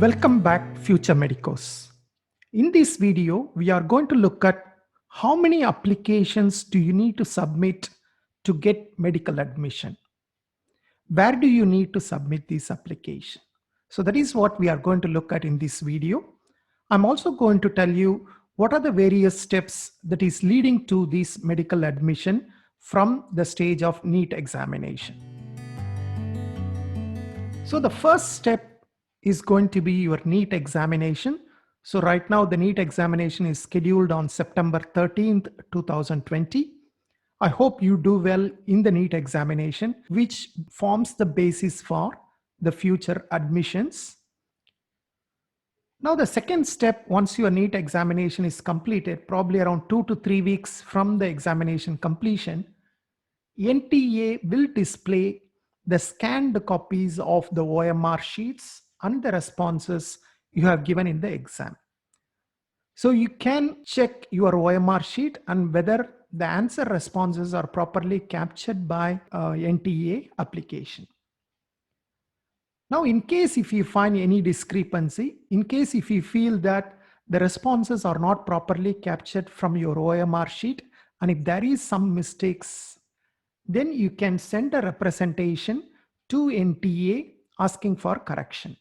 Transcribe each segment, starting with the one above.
Welcome back, future medicos. In this video, we are going to look at how many applications do you need to submit to get medical admission. Where do you need to submit this application? So that is what we are going to look at in this video. I'm also going to tell you what are the various steps that is leading to this medical admission from the stage of NEET examination. So the first step is going to be your NEET examination. So right now the NEET examination is scheduled on September 13th, 2020. I hope you do well in the NEET examination, which forms the basis for the future admissions. Now the second step, once your NEET examination is completed, probably around 2 to 3 weeks from the examination completion, NTA will display the scanned copies of the OMR sheets and the responses you have given in the exam. So you can check your OMR sheet and whether the answer responses are properly captured by NTA application. Now, in case if you find any discrepancy, in case if you feel that the responses are not properly captured from your OMR sheet, and if there is some mistakes, then you can send a representation to NTA asking for correction.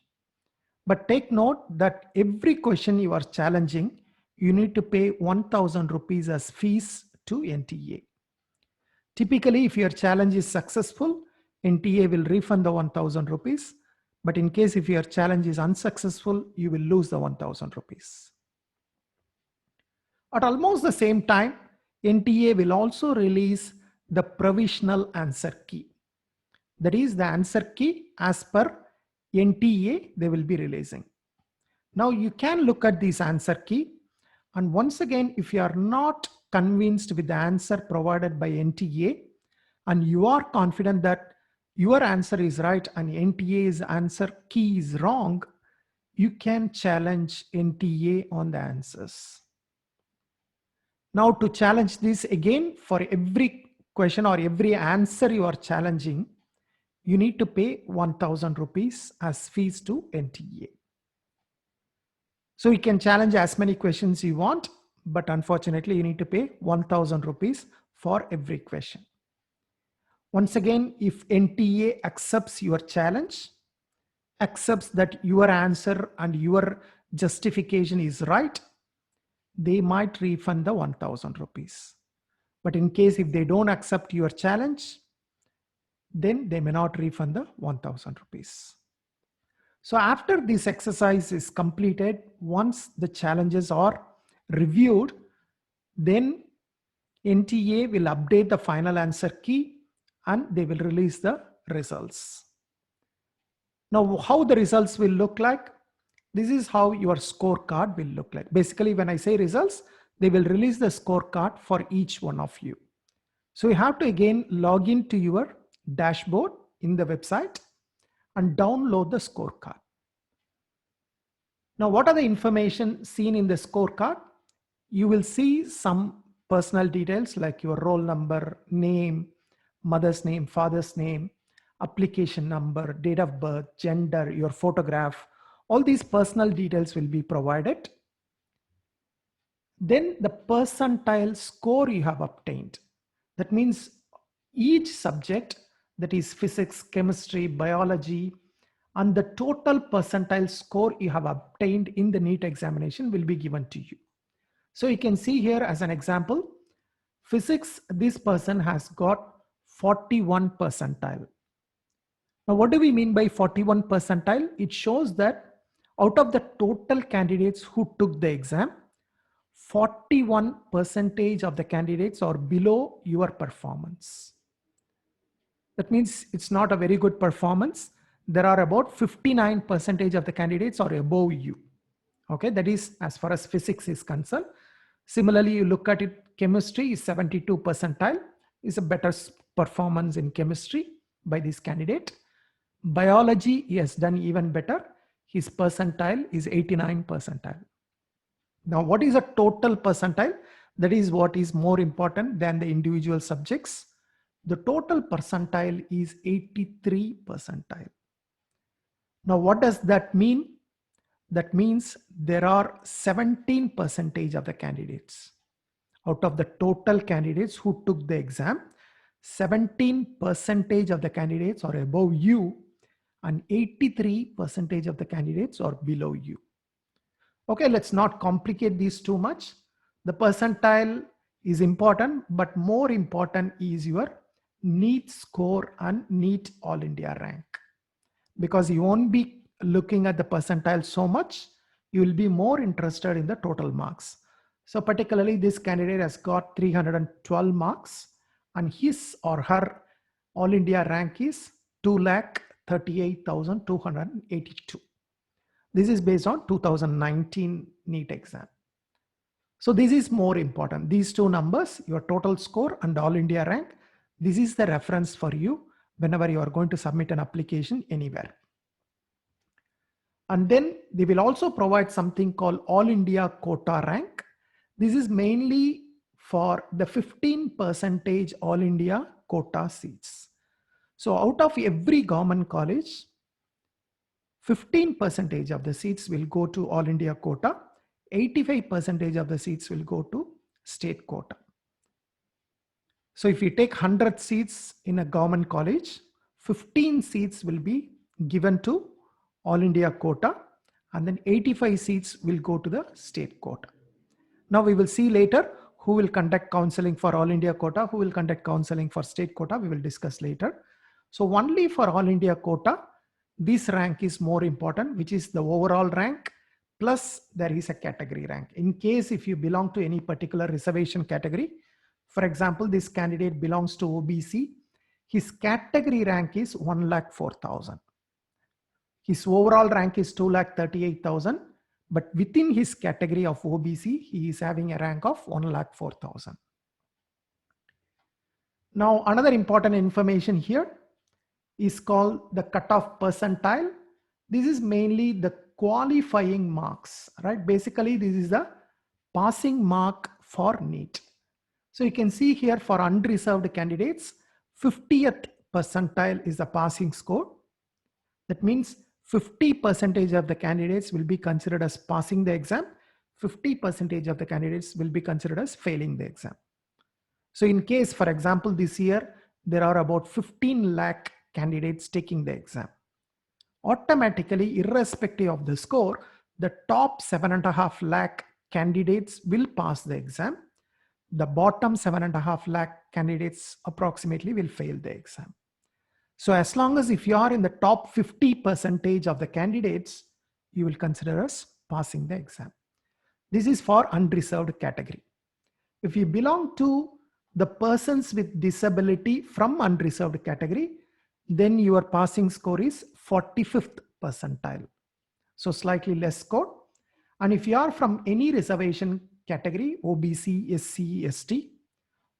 But take note that every question you are challenging, you need to pay 1,000 rupees as fees to NTA. Typically, if your challenge is successful, NTA will refund the 1,000 rupees. But in case if your challenge is unsuccessful, you will lose the 1,000 rupees. At almost the same time, NTA will also release the provisional answer key. That is the answer key as per NTA they will be releasing. Now you can look at this answer key, and once again, if you are not convinced with the answer provided by NTA and you are confident that your answer is right and NTA's answer key is wrong, you can challenge NTA on the answers. Now to challenge this again, for every question or every answer you are challenging, you need to pay 1,000 rupees as fees to NTA. So you can challenge as many questions you want, but unfortunately you need to pay 1,000 rupees for every question. Once again, if NTA accepts your challenge, accepts that your answer and your justification is right, they might refund the 1,000 rupees. But in case if they don't accept your challenge, then they may not refund the 1,000 rupees. So after this exercise is completed, once the challenges are reviewed, then NTA will update the final answer key and they will release the results. Now, how the results will look like? This is how your scorecard will look like. Basically, when I say results, they will release the scorecard for each one of you. So you have to again log into your dashboard in the website and download the scorecard. Now, what are the information seen in the scorecard? You will see some personal details like your roll number, name, mother's name, father's name, application number, date of birth, gender, your photograph. All these personal details will be provided. Then the percentile score you have obtained. That means each subject, that is physics, chemistry, biology, and the total percentile score you have obtained in the NEET examination will be given to you. So you can see here as an example, physics, this person has got 41 percentile. Now, what do we mean by 41 percentile? It shows that out of the total candidates who took the exam, 41% of the candidates are below your performance. That means it's not a very good performance. There are about 59% of the candidates are above you. Okay, that is as far as physics is concerned. Similarly, you look at it, chemistry is 72 percentile, is a better performance in chemistry by this candidate. Biology, he has done even better. His percentile is 89 percentile. Now, what is a total percentile? That is what is more important than the individual subjects. The total percentile is 83 percentile. Now, what does that mean? That means there are 17% of the candidates. Out of the total candidates who took the exam, 17% of the candidates are above you and 83% of the candidates are below you. Okay, let's not complicate these too much. The percentile is important, but more important is your NEET score and NEET All India rank. Because you won't be looking at the percentile so much, you will be more interested in the total marks. So particularly this candidate has got 312 marks and his or her All India rank is 2,38,282. This is based on 2019 NEET exam. So this is more important. These two numbers, your total score and All India rank, this is the reference for you whenever you are going to submit an application anywhere. And then they will also provide something called All India Quota rank. This is mainly for the 15% All India quota seats. So out of every government college, 15% of the seats will go to All India quota, 85% of the seats will go to state quota. So if you take 100 seats in a government college, 15 seats will be given to All India quota and then 85 seats will go to the state quota. Now we will see later who will conduct counseling for All India quota, who will conduct counseling for state quota, we will discuss later. So only for All India quota, this rank is more important, which is the overall rank, plus there is a category rank. In case if you belong to any particular reservation category, for example, this candidate belongs to OBC, his category rank is 1,04,000. His overall rank is 2,38,000, but within his category of OBC, he is having a rank of 1,04,000. Now, another important information here is called the cutoff percentile. This is mainly the qualifying marks, right? Basically, this is the passing mark for NEET. So you can see here for unreserved candidates, 50th percentile is the passing score. That means 50% of the candidates will be considered as passing the exam. 50% of the candidates will be considered as failing the exam. So in case, for example, this year, there are about 15 lakh candidates taking the exam. Automatically, irrespective of the score, the top 7.5 lakh candidates will pass the exam. The bottom 7.5 lakh candidates approximately will fail the exam. So as long as if you are in the top 50% of the candidates, you will consider as passing the exam. This is for unreserved category. If you belong to the persons with disability from unreserved category, then your passing score is 45th percentile. So slightly less score. And if you are from any reservation category, OBC, SC, ST,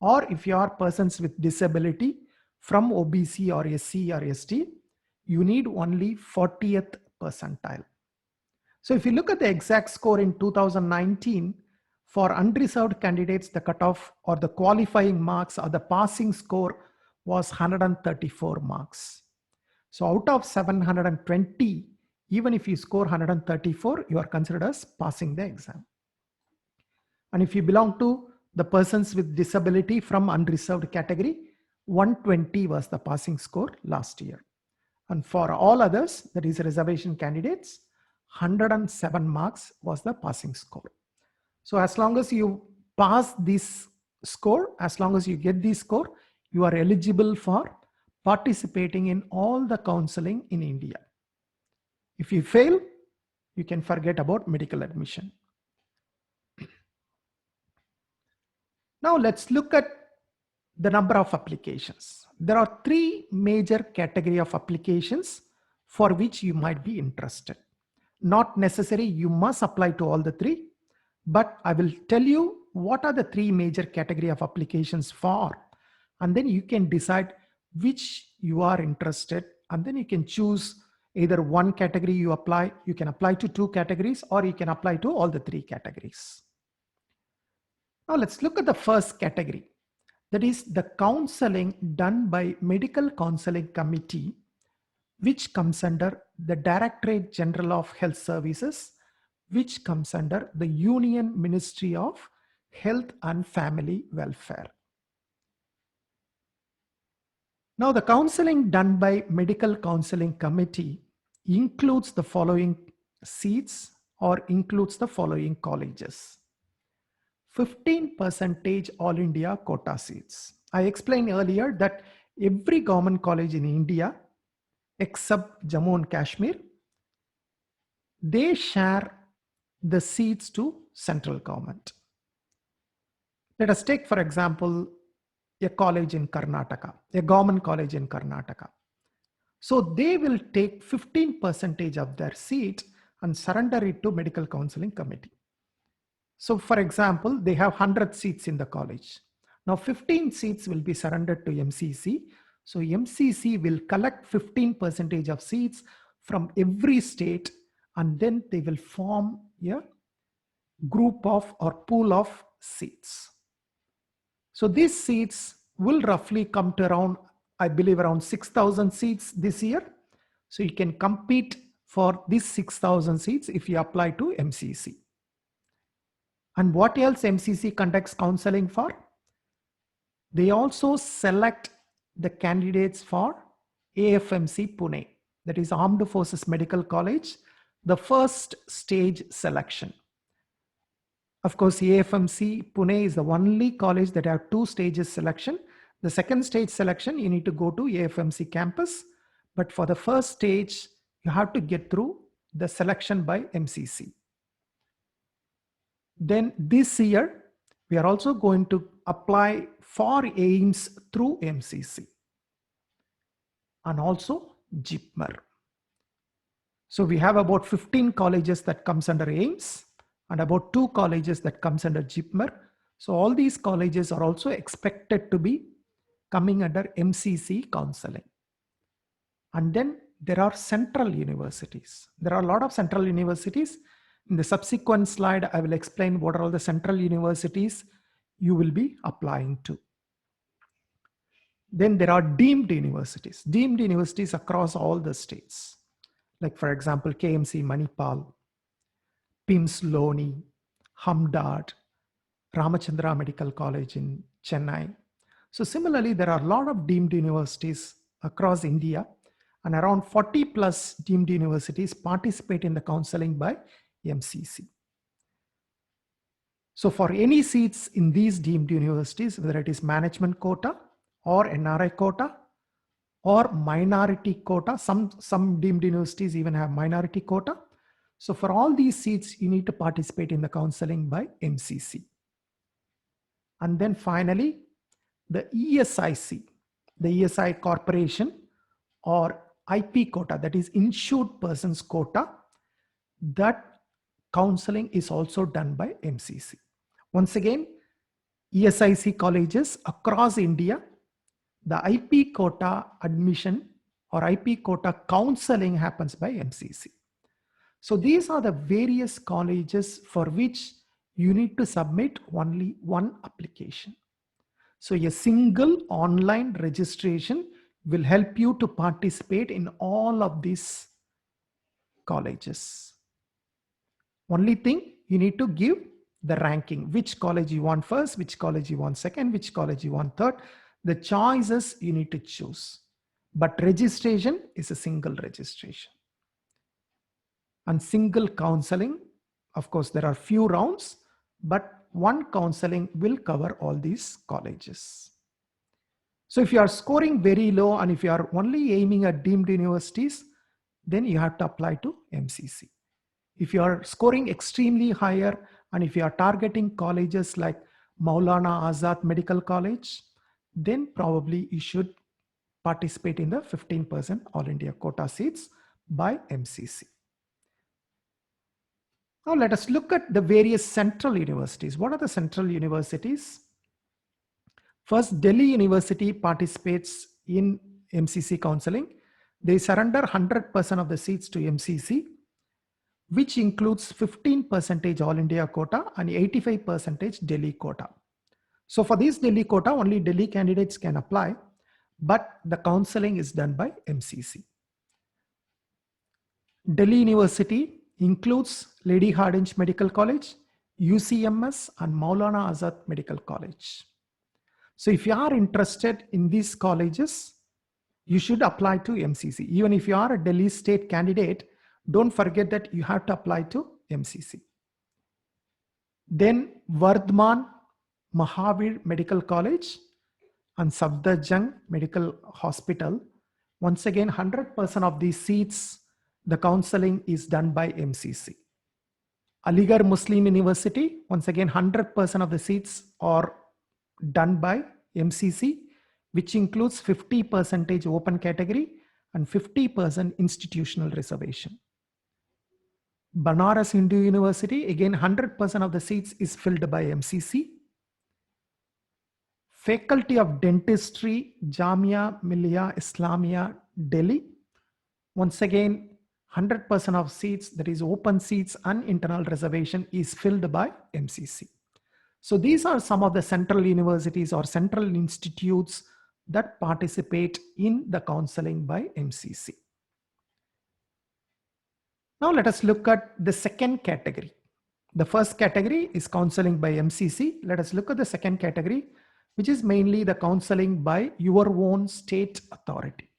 or if you are persons with disability from OBC or SC or ST, you need only 40th percentile. So if you look at the exact score in 2019, for unreserved candidates, the cutoff or the qualifying marks or the passing score was 134 marks. So out of 720, even if you score 134, you are considered as passing the exam. And if you belong to the persons with disability from unreserved category, 120 was the passing score last year. And for all others, that is reservation candidates, 107 marks was the passing score. So as long as you pass this score, as long as you get this score, you are eligible for participating in all the counseling in India. If you fail, you can forget about medical admission. Now let's look at the number of applications. There are three major categories of applications for which you might be interested. Not necessary, you must apply to all the three, but I will tell you what are the three major categories of applications for, and then you can decide which you are interested, and then you can choose either one category you can apply to two categories, or you can apply to all the three categories. Now let's look at the first category. That is the counseling done by Medical Counseling Committee, which comes under the Directorate General of Health Services which comes under the Union Ministry of Health and Family Welfare. Now, the counseling done by Medical Counseling Committee includes the following seats or includes the following colleges. 15% All India quota seats. I explained earlier that every government college in India, except Jammu and Kashmir, they share the seats to central government. Let us take, for example, a college in Karnataka, a government college in Karnataka. So they will take 15% of their seat and surrender it to Medical Counseling Committee. So for example, they have 100 seats in the college. Now 15 seats will be surrendered to MCC. So MCC will collect 15% of seats from every state, and then they will form a group of or pool of seats. So these seats will roughly come to around, I believe, around 6,000 seats this year. So you can compete for these 6,000 seats if you apply to MCC. And what else MCC conducts counseling for? They also select the candidates for AFMC Pune, that is Armed Forces Medical College, the first stage selection. Of course, AFMC Pune is the only college that have 2 stages selection. The second stage selection, you need to go to AFMC campus. But for the first stage, you have to get through the selection by MCC. Then this year, we are also going to apply for AIIMS through MCC and also JIPMER. So we have about 15 colleges that comes under AIIMS and about 2 colleges that comes under JIPMER. So all these colleges are also expected to be coming under MCC counseling. And then there are central universities. There are a lot of central universities. In the subsequent slide, I will explain what are all the central universities you will be applying to. Then there are deemed universities across all the states. Like for example, KMC Manipal, PIMS Loni, Hamdard, Ramachandra Medical College in Chennai. So similarly, there are a lot of deemed universities across India, and around 40 plus deemed universities participate in the counseling by MCC. So for any seats in these deemed universities, whether it is management quota or NRI quota or minority quota, some deemed universities even have minority quota. So for all these seats, you need to participate in the counseling by MCC. And then finally, the ESIC, the ESI Corporation or IP quota, that is insured persons quota, that counseling is also done by MCC. Once again, ESIC colleges across India, the IP quota admission or IP quota counseling happens by MCC. So these are the various colleges for which you need to submit only one application. So a single online registration will help you to participate in all of these colleges. Only thing, you need to give the ranking, which college you want first, which college you want second, which college you want third. The choices you need to choose, but registration is a single registration. And single counseling, of course, there are few rounds, but one counseling will cover all these colleges. So if you are scoring very low and if you are only aiming at deemed universities, then you have to apply to MCC. If you are scoring extremely higher and if you are targeting colleges like Maulana Azad Medical College, then probably you should participate in the 15% All India quota seats by MCC. Now let us look at the various central universities. What are the central universities? First, Delhi University participates in MCC counseling. They surrender 100% of the seats to MCC, which includes 15% All India quota and 85% Delhi quota. So for this Delhi quota, only Delhi candidates can apply, but the counseling is done by MCC. Delhi University includes Lady Hardinge Medical College, UCMS, and Maulana Azad Medical College. So if you are interested in these colleges, you should apply to MCC. Even if you are a Delhi state candidate, don't forget that you have to apply to MCC. Then Vardhman Mahavir Medical College and Safdarjung Medical Hospital. Once again, 100% of these seats, the counseling is done by MCC. Aligarh Muslim University, once again, 100% of the seats are done by MCC, which includes 50% open category and 50% institutional reservation. Banaras Hindu University, again 100% of the seats is filled by MCC. Faculty of Dentistry, Jamia Millia Islamia, Delhi. Once again, 100% of seats, that is open seats and internal reservation, is filled by MCC. So these are some of the central universities or central institutes that participate in the counseling by MCC. Now let us look at the second category. The first category is counseling by MCC. Let us look at the second category, which is mainly the counseling by your own state authority.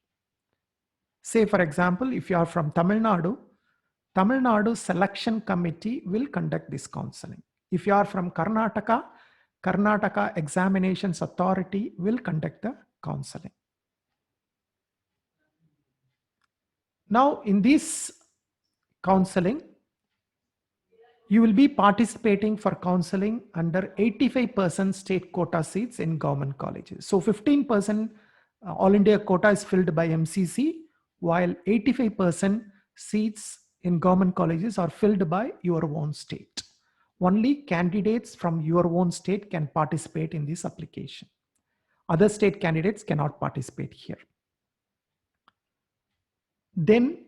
Say for example, if you are from Tamil Nadu Selection Committee will conduct this counseling. If you are from Karnataka Examinations Authority will conduct the counseling. Now in this counseling, you will be participating for counseling under 85% state quota seats in government colleges. So 15% All India quota is filled by MCC, while 85% seats in government colleges are filled by your own state. Only candidates from your own state can participate in this application. Other state candidates cannot participate here. Then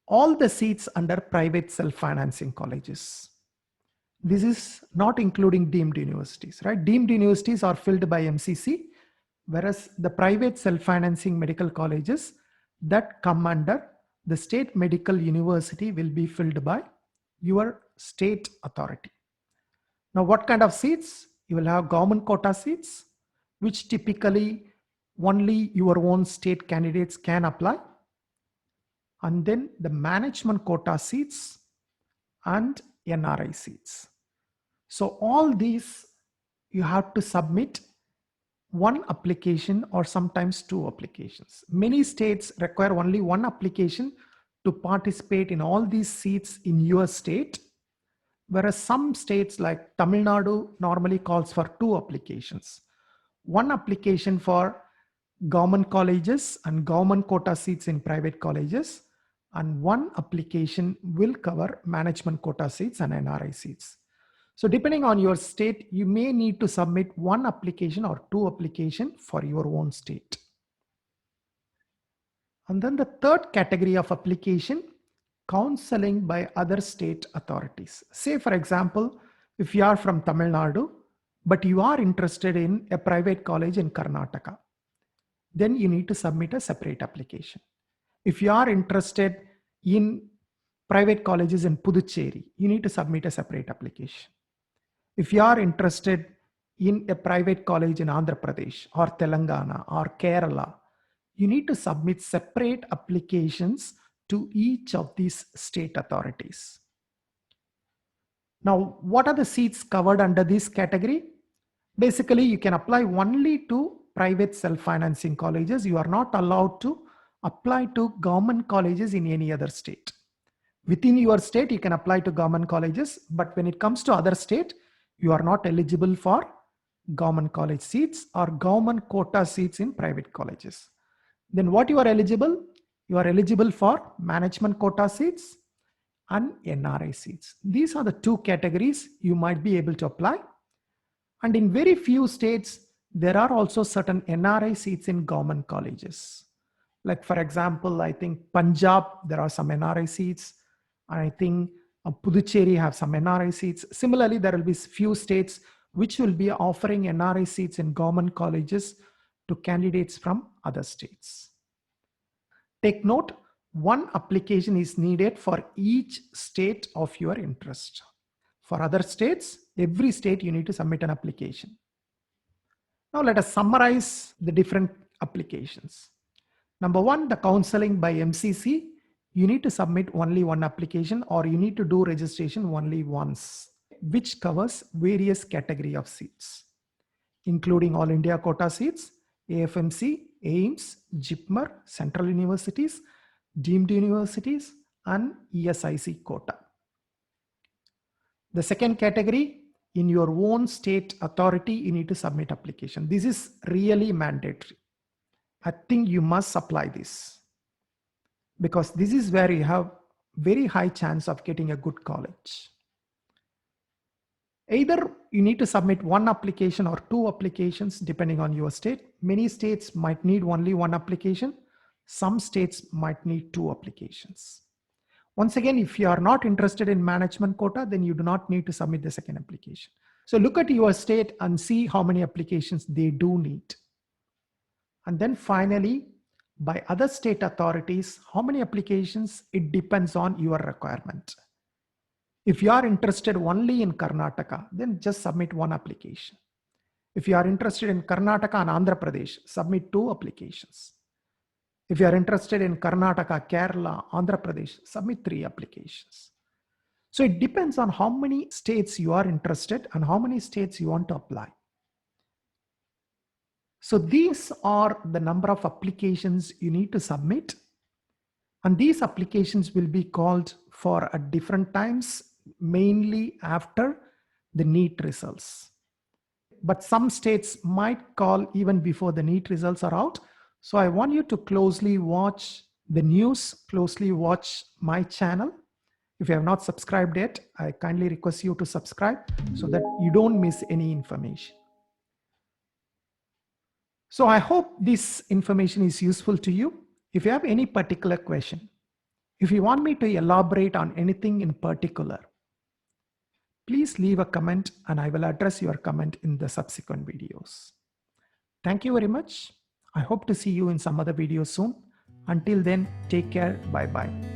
all the seats under private self-financing colleges. This is not including deemed universities, right? Deemed universities are filled by MCC, whereas the private self-financing medical colleges that come under the state medical university will be filled by your state authority. Now, what kind of seats? You will have government quota seats, which typically only your own state candidates can apply. And then the management quota seats and NRI seats. So all these you have to submit one application or sometimes two applications. Many states require only one application to participate in all these seats in your state, whereas some states like Tamil Nadu normally calls for two applications. One application for government colleges and government quota seats in private colleges, and one application will cover management quota seats and NRI seats. So depending on your state, you may need to submit one application or two applications for your own state. And then the third category of application, counseling by other state authorities. Say for example, if you are from Tamil Nadu, but you are interested in a private college in Karnataka, then you need to submit a separate application. If you are interested in private colleges in Puducherry, you need to submit a separate application. If you are interested in a private college in Andhra Pradesh or Telangana or Kerala, you need to submit separate applications to each of these state authorities. Now, what are the seats covered under this category? Basically, you can apply only to private self-financing colleges. You are not allowed to apply to government colleges in any other state. Within your state, you can apply to government colleges, but when it comes to other state, you are not eligible for government college seats or government quota seats in private colleges. Then what you are eligible? You are eligible for management quota seats and NRI seats. These are the two categories you might be able to apply. And in very few states, there are also certain NRI seats in government colleges. Like for example, I think Punjab, there are some NRI seats. I think Puducherry have some NRI seats. Similarly, there will be few states which will be offering NRI seats in government colleges to candidates from other states. Take note, one application is needed for each state of your interest. For other states, every state you need to submit an application. Now let us summarize the different applications. Number one, the counseling by MCC. You need to submit only one application, or you need to do registration only once, which covers various category of seats, including all India quota seats, AFMC, AIMS, JIPMER, Central Universities, deemed universities, and ESIC quota. The second category, in your own state authority, you need to submit application. This is really mandatory. I think you must apply this, because this is where you have very high chance of getting a good college. Either you need to submit one application or two applications depending on your state. Many states might need only one application. Some states might need two applications. Once again, if you are not interested in management quota, then you do not need to submit the second application. So look at your state and see how many applications they do need. And then finally, by other state authorities, how many applications, it depends on your requirement. If you are interested only in Karnataka, then just submit one application. If you are interested in Karnataka and Andhra Pradesh, submit two applications. If you are interested in Karnataka, Kerala, Andhra Pradesh, submit 3 applications. So it depends on how many states you are interested and how many states you want to apply. So these are the number of applications you need to submit. And these applications will be called for at different times, mainly after the NEET results. But some states might call even before the NEET results are out. So I want you to closely watch the news, closely watch my channel. If you have not subscribed yet, I kindly request you to subscribe so that you don't miss any information. So I hope this information is useful to you. If you have any particular question, if you want me to elaborate on anything in particular, please leave a comment and I will address your comment in the subsequent videos. Thank you very much. I hope to see you in some other video soon. Until then, take care. Bye-bye.